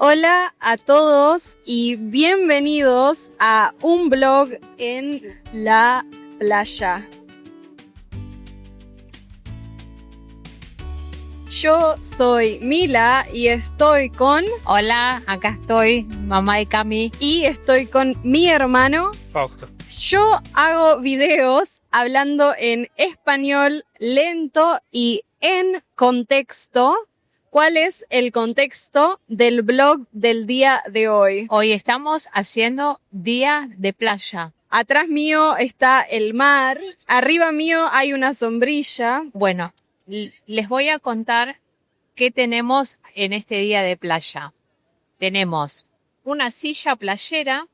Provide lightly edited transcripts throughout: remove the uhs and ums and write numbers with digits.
Hola a todos y bienvenidos a un blog en la playa. Yo soy Mila y estoy con... Hola, acá estoy, mamá de Cami. Y estoy con mi hermano Fausto. Yo hago videos hablando en español lento y en contexto. ¿Cuál es el contexto del blog del día de hoy? Hoy estamos haciendo día de playa. Atrás mío está el mar, arriba mío hay una sombrilla. Bueno, les voy a contar qué tenemos en este día de playa. Tenemos una silla playera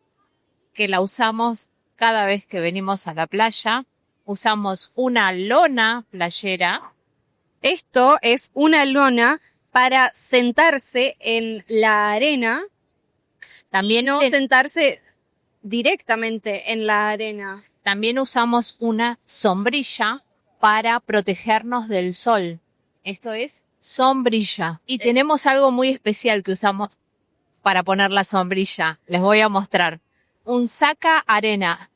que la usamos cada vez que venimos a la playa. Usamos una lona playera. Esto es una lona para sentarse en la arena. También no sentarse directamente en la arena. También usamos una sombrilla para protegernos del sol. Esto es sombrilla. Y tenemos algo muy especial que usamos para poner la sombrilla. Les voy a mostrar. Un saca arena.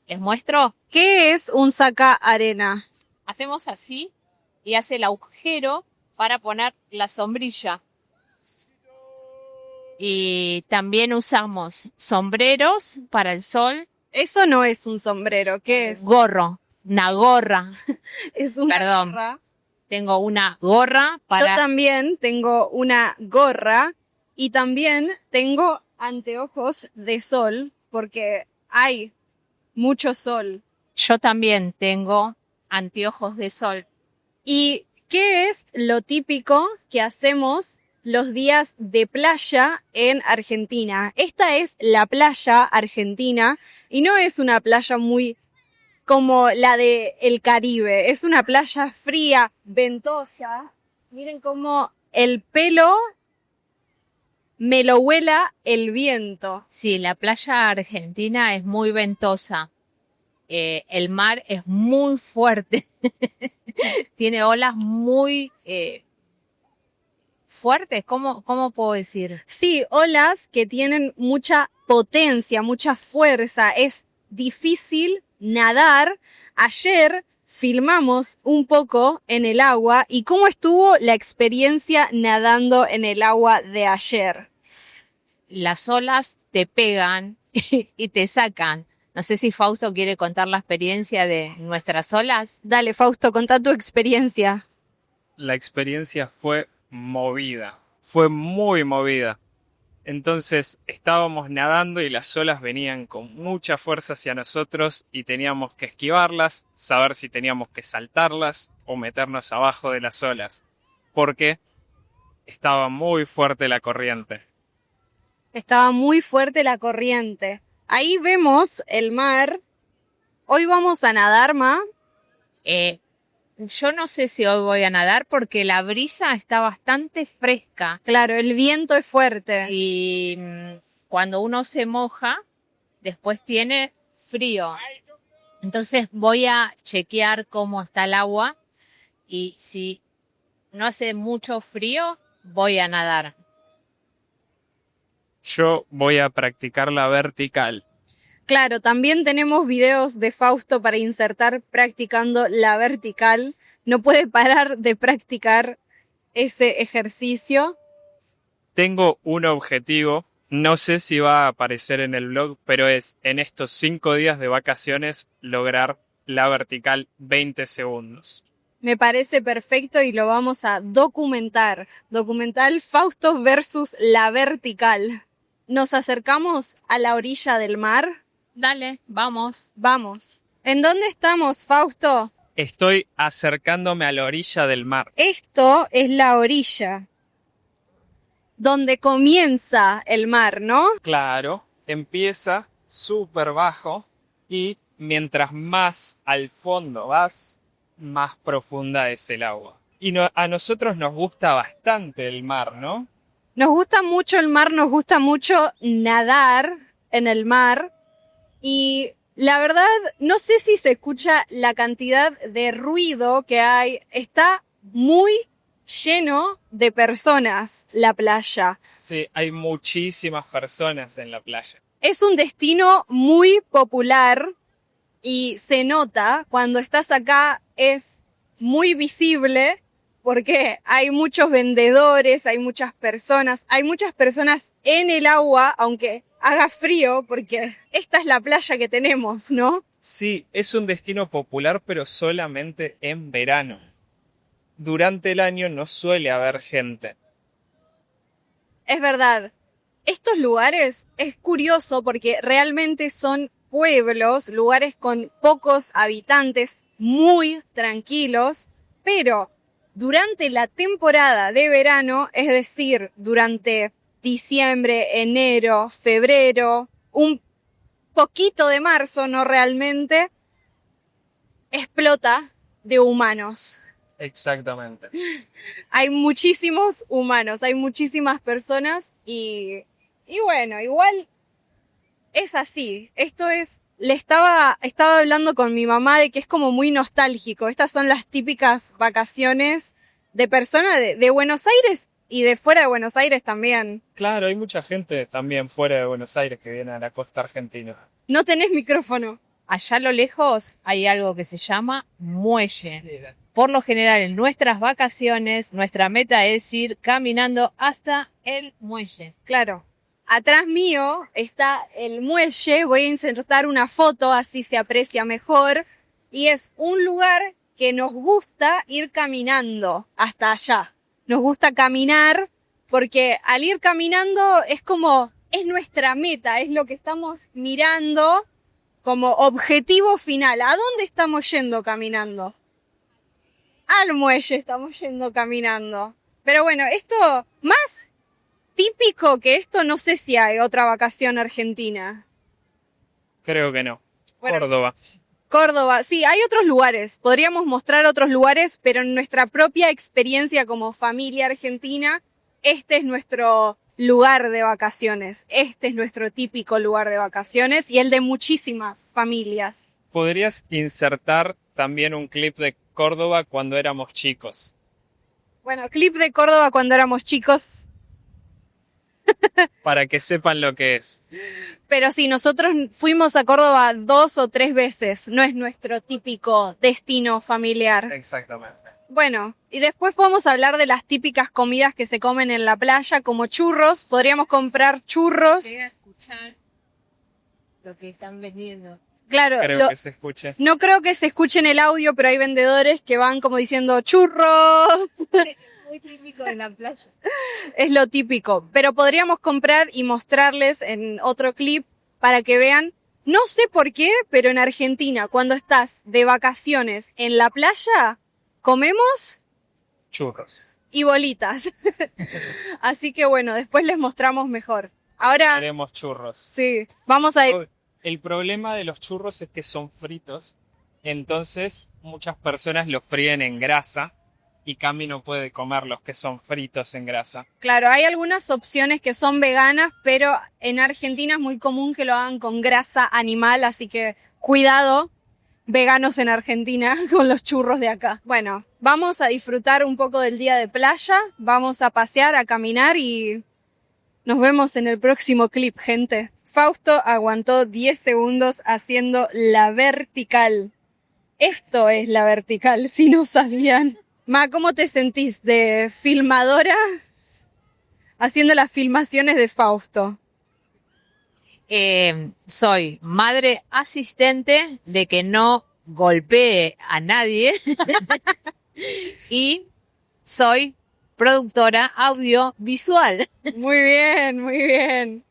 ¿Les muestro? ¿Qué es un saca arena? Hacemos así y hace el agujero para poner la sombrilla. Y también usamos sombreros para el sol. Eso no es un sombrero, ¿qué es? Gorro, una gorra. Es una gorra. Tengo una gorra para... Yo también tengo una gorra y también tengo anteojos de sol porque hay mucho sol. Yo también tengo anteojos de sol. ¿Y qué es lo típico que hacemos los días de playa en Argentina? Esta es la playa argentina y no es una playa muy como la de el Caribe. Es una playa fría, ventosa. Miren cómo el pelo me lo vuela el viento. Sí, la playa argentina es muy ventosa. El mar es muy fuerte. Tiene olas muy fuertes. ¿Cómo puedo decir? Sí, olas que tienen mucha potencia, mucha fuerza. Es difícil nadar. Ayer filmamos un poco en el agua. ¿Y cómo estuvo la experiencia nadando en el agua de ayer? Las olas te pegan y te sacan. No sé si Fausto quiere contar la experiencia de nuestras olas. Dale, Fausto, contá tu experiencia. La experiencia fue movida, fue muy movida. Entonces estábamos nadando y las olas venían con mucha fuerza hacia nosotros y teníamos que esquivarlas, saber si teníamos que saltarlas o meternos abajo de las olas, porque estaba muy fuerte la corriente. Estaba muy fuerte la corriente. Ahí vemos el mar. Hoy vamos a nadar, Ma. Yo no sé si hoy voy a nadar porque la brisa está bastante fresca. Claro, el viento es fuerte. Y cuando uno se moja, después tiene frío. Entonces voy a chequear cómo está el agua y si no hace mucho frío, voy a nadar. Yo voy a practicar la vertical. Claro, también tenemos videos de Fausto para insertar practicando la vertical. No puede parar de practicar ese ejercicio. Tengo un objetivo, no sé si va a aparecer en el blog, pero es en estos 5 días de vacaciones lograr la vertical 20 segundos. Me parece perfecto y lo vamos a documentar. Documental Fausto versus la vertical. Nos acercamos a la orilla del mar. Dale, vamos. Vamos. ¿En dónde estamos, Fausto? Estoy acercándome a la orilla del mar. Esto es la orilla, donde comienza el mar, ¿no? Claro, empieza súper bajo y mientras más al fondo vas, más profunda es el agua. Y a nosotros nos gusta bastante el mar, ¿no? Nos gusta mucho el mar, nos gusta mucho nadar en el mar y la verdad no sé si se escucha la cantidad de ruido que hay. Está muy lleno de personas la playa. Sí, hay muchísimas personas en la playa. Es un destino muy popular y se nota cuando estás acá, es muy visible porque hay muchos vendedores, hay muchas personas en el agua, aunque haga frío, porque esta es la playa que tenemos, ¿no? Sí, es un destino popular, pero solamente en verano. Durante el año no suele haber gente. Es verdad. Estos lugares es curioso porque realmente son pueblos, lugares con pocos habitantes, muy tranquilos, pero durante la temporada de verano, es decir, durante diciembre, enero, febrero, un poquito de marzo, no realmente, explota de humanos. Exactamente. Hay muchísimos humanos, hay muchísimas personas y bueno, igual es así. Esto es, estaba hablando con mi mamá de que es como muy nostálgico. Estas son las típicas vacaciones de personas de Buenos Aires y de fuera de Buenos Aires también. Claro, hay mucha gente también fuera de Buenos Aires que viene a la costa argentina. No tenés micrófono. Allá a lo lejos hay algo que se llama muelle. Por lo general, en nuestras vacaciones, nuestra meta es ir caminando hasta el muelle. Claro. Atrás mío está el muelle. Voy a insertar una foto, así se aprecia mejor. Y es un lugar que nos gusta ir caminando hasta allá. Nos gusta caminar porque al ir caminando es como, es nuestra meta, es lo que estamos mirando como objetivo final. ¿A dónde estamos yendo caminando? Al muelle estamos yendo caminando. Pero bueno, esto más típico que esto, no sé si hay otra vacación argentina. Creo que no. Bueno, Córdoba. Córdoba, sí, hay otros lugares. Podríamos mostrar otros lugares, pero en nuestra propia experiencia como familia argentina, este es nuestro lugar de vacaciones. Este es nuestro típico lugar de vacaciones y el de muchísimas familias. Podrías insertar también un clip de Córdoba cuando éramos chicos. Bueno, clip de Córdoba cuando éramos chicos. Para que sepan lo que es. Pero sí, nosotros fuimos a Córdoba 2 o 3 veces. No es nuestro típico destino familiar. Exactamente. Bueno, y después podemos hablar de las típicas comidas que se comen en la playa, como churros. Podríamos comprar churros. Llega a escuchar lo que están vendiendo. Claro, Creo que se escuche. no creo que se escuche en el audio, pero hay vendedores que van como diciendo churros. Muy típico de la playa. Es lo típico. Pero podríamos comprar y mostrarles en otro clip para que vean. No sé por qué, pero en Argentina, cuando estás de vacaciones en la playa, comemos Churros. y bolitas. Así que bueno, después les mostramos mejor. Ahora, Haremos churros. sí, vamos a... El problema de los churros es que son fritos. Entonces, muchas personas los fríen en grasa. Y Cami no puede comer los que son fritos en grasa. Claro, hay algunas opciones que son veganas, pero en Argentina es muy común que lo hagan con grasa animal, así que cuidado, veganos en Argentina, con los churros de acá. Bueno, vamos a disfrutar un poco del día de playa, vamos a pasear, a caminar y nos vemos en el próximo clip, gente. Fausto aguantó 10 segundos haciendo la vertical. Esto es la vertical, si no sabían. Ma, ¿cómo te sentís de filmadora haciendo las filmaciones de Fausto? Soy madre asistente de que no golpee a nadie y soy productora audiovisual. Muy bien, muy bien.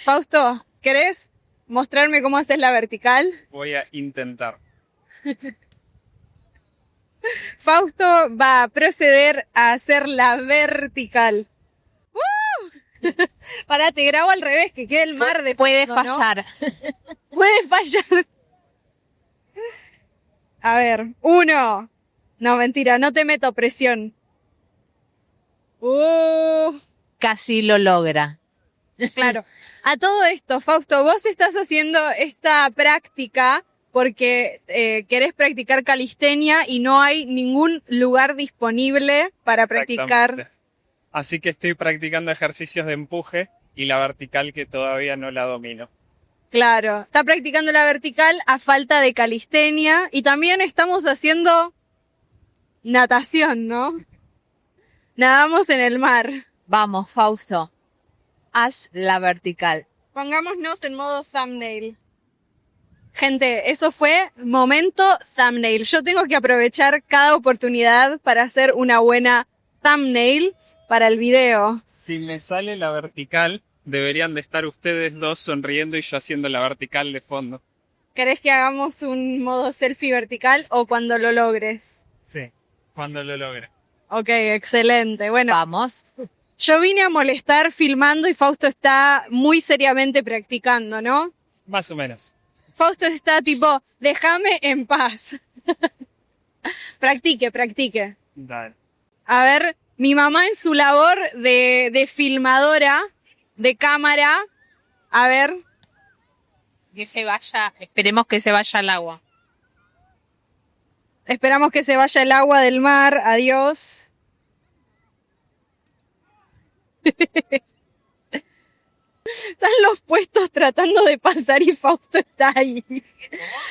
Fausto, ¿querés mostrarme cómo haces la vertical? Voy a intentar. Fausto va a proceder a hacer la vertical. Pará, te grabo al revés, que quede el mar de Puede fondo, ¿no? fallar. Puede fallar. A ver, 1. No, mentira, no te meto presión. Casi lo logra. Claro. A todo esto, Fausto, vos estás haciendo esta práctica porque querés practicar calistenia y no hay ningún lugar disponible para practicar. Exactamente. Así que estoy practicando ejercicios de empuje y la vertical que todavía no la domino. Claro, está practicando la vertical a falta de calistenia y también estamos haciendo natación, ¿no? Nadamos en el mar. Vamos, Fausto. Haz la vertical. Pongámonos en modo thumbnail. Gente, eso fue momento thumbnail. Yo tengo que aprovechar cada oportunidad para hacer una buena thumbnail para el video. Si me sale la vertical, deberían de estar ustedes dos sonriendo y yo haciendo la vertical de fondo. ¿Querés que hagamos un modo selfie vertical o cuando lo logres? Sí, cuando lo logre. Ok, excelente. Bueno, Vamos. yo vine a molestar filmando y Fausto está muy seriamente practicando, ¿no? Más o menos. Fausto está tipo, déjame en paz. Practique. Dale. A ver, mi mamá en su labor de filmadora, de cámara, a ver, Que se vaya. Esperemos que se vaya al agua. esperamos que se vaya el agua del mar, adiós. Están los puestos tratando de pasar y Fausto está ahí.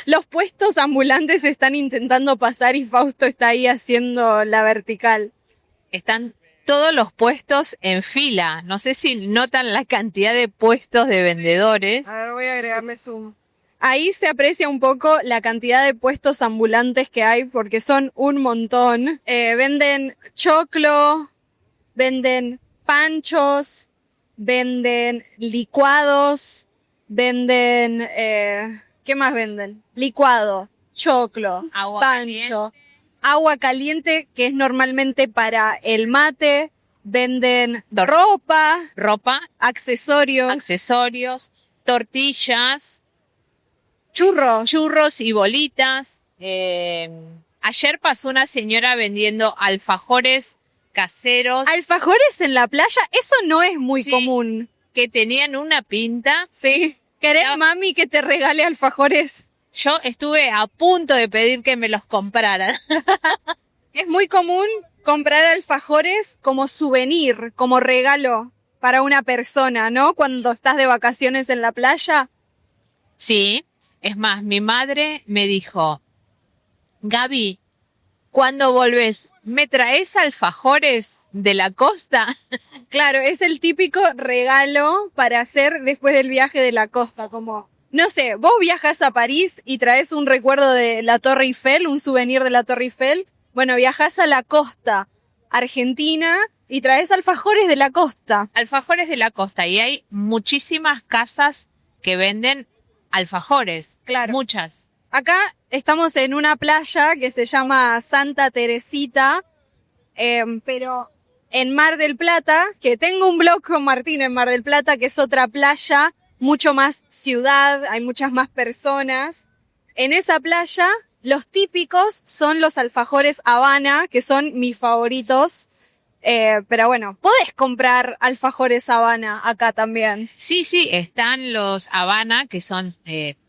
Los puestos ambulantes están intentando pasar y Fausto está ahí haciendo la vertical. Están todos los puestos en fila. No sé si notan la cantidad de puestos de vendedores. A ver, voy a agregarle zoom. Ahí se aprecia un poco la cantidad de puestos ambulantes que hay porque son un montón. Venden choclo, venden panchos, venden licuados, venden... ¿qué más venden? Licuado, choclo, Agua pancho, agua caliente que es normalmente para el mate, venden ropa, accesorios, tortillas, churros. y bolitas. Ayer pasó una señora vendiendo alfajores caseros Alfajores en la playa, eso no es muy Sí. común. que tenían una pinta. Sí. ¿Querés, No. mami, que te regale alfajores? Yo estuve a punto de pedir que me los compraran. Es muy común comprar alfajores como souvenir, como regalo para una persona, ¿no? Cuando estás de vacaciones en la playa. Sí, es más, mi madre me dijo, Gaby, cuando volvés, ¿me traes alfajores de la costa? Claro, es el típico regalo para hacer después del viaje de la costa, como, no sé, vos viajas a París y traes un recuerdo de la Torre Eiffel, un souvenir de la Torre Eiffel. Bueno, viajas a la costa argentina y traes alfajores de la costa. Alfajores de la costa, y hay muchísimas casas que venden alfajores. Claro. Muchas. Acá estamos en una playa que se llama Santa Teresita, pero en Mar del Plata, que tengo un blog con Martín en Mar del Plata, que es otra playa, mucho más ciudad, hay muchas más personas. En esa playa, los típicos son los alfajores Habana, que son mis favoritos. Pero bueno, podés comprar alfajores Habana acá también. Sí, están los Habana, que son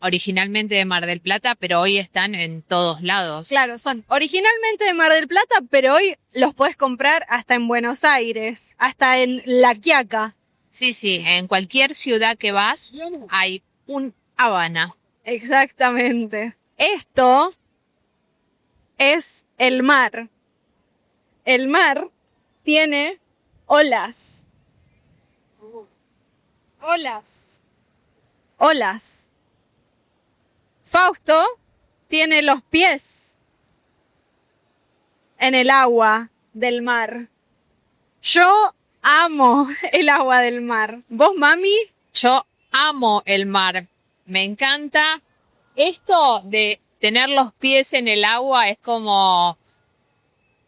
originalmente de Mar del Plata, pero hoy están en todos lados. Claro, son originalmente de Mar del Plata, pero hoy los podés comprar hasta en Buenos Aires, hasta en La Quiaca. Sí, en cualquier ciudad que vas hay un Habana. Exactamente. Esto es el mar. El mar tiene olas. Olas. Fausto tiene los pies en el agua del mar. Yo amo el agua del mar. ¿Vos, mami? Yo amo el mar. Me encanta. Esto de tener los pies en el agua es como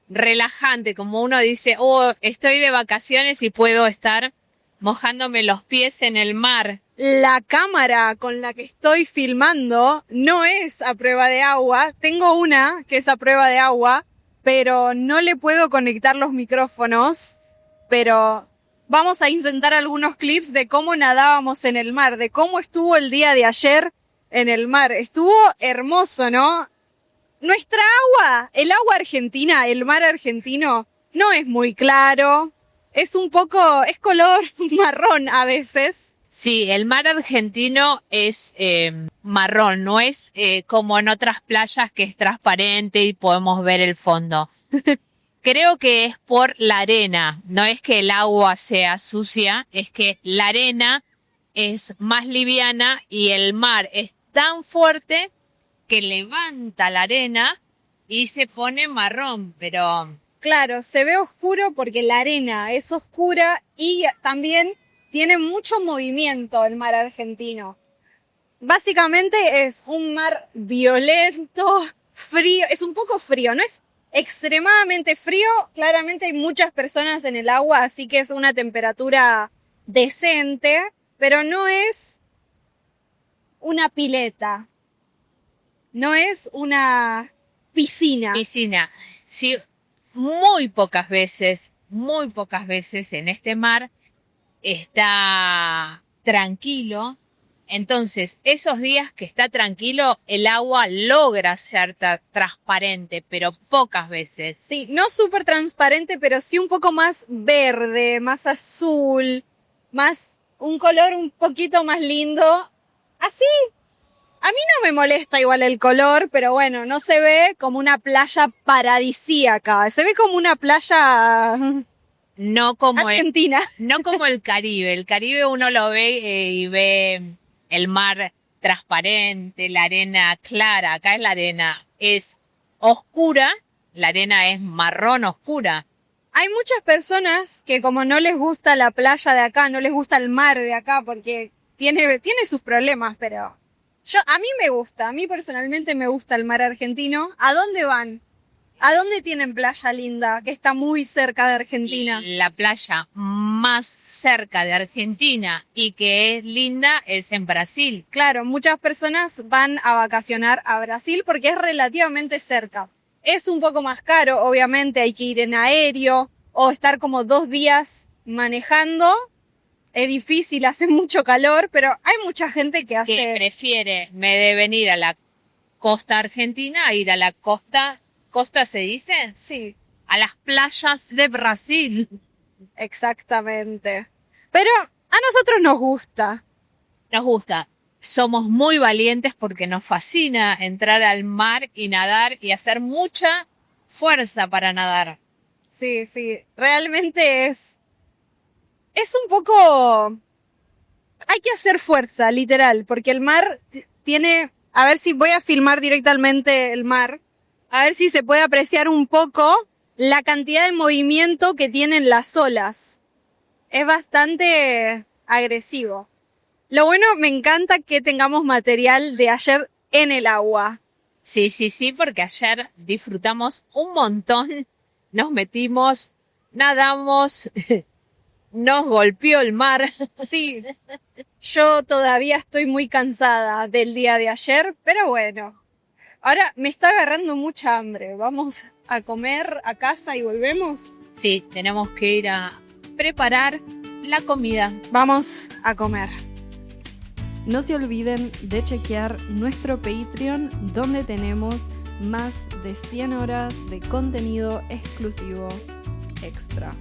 relajante, como uno dice, oh, estoy de vacaciones y puedo estar mojándome los pies en el mar. La cámara con la que estoy filmando no es a prueba de agua. Tengo una que es a prueba de agua, pero no le puedo conectar los micrófonos. Pero vamos a intentar algunos clips de cómo nadábamos en el mar, de cómo estuvo el día de ayer en el mar. Estuvo hermoso, ¿no? Nuestra agua, el agua argentina, el mar argentino, no es muy claro. Es color marrón a veces. Sí, el mar argentino es marrón, no es como en otras playas que es transparente y podemos ver el fondo. Creo que es por la arena, no es que el agua sea sucia, es que la arena es más liviana y el mar es tan fuerte que levanta la arena y se pone marrón, pero... Claro, se ve oscuro porque la arena es oscura y también tiene mucho movimiento el mar argentino. Básicamente es un mar violento, frío, es un poco frío, no es extremadamente frío, claramente hay muchas personas en el agua, así que es una temperatura decente, pero no es una pileta, no es una piscina. Piscina. Sí, muy pocas veces en este mar está tranquilo. Entonces, esos días que está tranquilo, el agua logra ser transparente, pero pocas veces. Sí, no súper transparente, pero sí un poco más verde, más azul, más un color un poquito más lindo. Así, a mí no me molesta igual el color, pero bueno, no se ve como una playa paradisíaca, se ve como una playa No como argentina. No como el Caribe. El Caribe uno lo ve y ve el mar transparente, la arena clara. Acá la arena es oscura, la arena es marrón oscura. Hay muchas personas que como no les gusta la playa de acá, no les gusta el mar de acá porque tiene sus problemas, pero a mí me gusta, a mí personalmente me gusta el mar argentino. ¿A dónde van? ¿A dónde tienen playa linda que está muy cerca de Argentina? La playa más cerca de Argentina y que es linda es en Brasil. Claro, muchas personas van a vacacionar a Brasil porque es relativamente cerca. Es un poco más caro, obviamente, hay que ir en aéreo o estar como 2 días manejando. Es difícil, hace mucho calor, pero hay mucha gente que prefiere, de venir a la costa argentina a ir a la costa... ¿Costa se dice? Sí. A las playas de Brasil. Exactamente. Pero a nosotros nos gusta. Nos gusta. Somos muy valientes porque nos fascina entrar al mar y nadar y hacer mucha fuerza para nadar. Sí, sí. Realmente es un poco... Hay que hacer fuerza, literal, porque el mar tiene... A ver si voy a filmar directamente el mar. A ver si se puede apreciar un poco la cantidad de movimiento que tienen las olas. Es bastante agresivo. Lo bueno, me encanta que tengamos material de ayer en el agua. Sí, porque ayer disfrutamos un montón. Nos metimos, nadamos, nos golpeó el mar. Sí, yo todavía estoy muy cansada del día de ayer, pero bueno. Ahora me está agarrando mucha hambre. ¿Vamos a comer a casa y volvemos? Sí, tenemos que ir a preparar la comida. Vamos a comer. No se olviden de chequear nuestro Patreon, donde tenemos más de 100 horas de contenido exclusivo extra.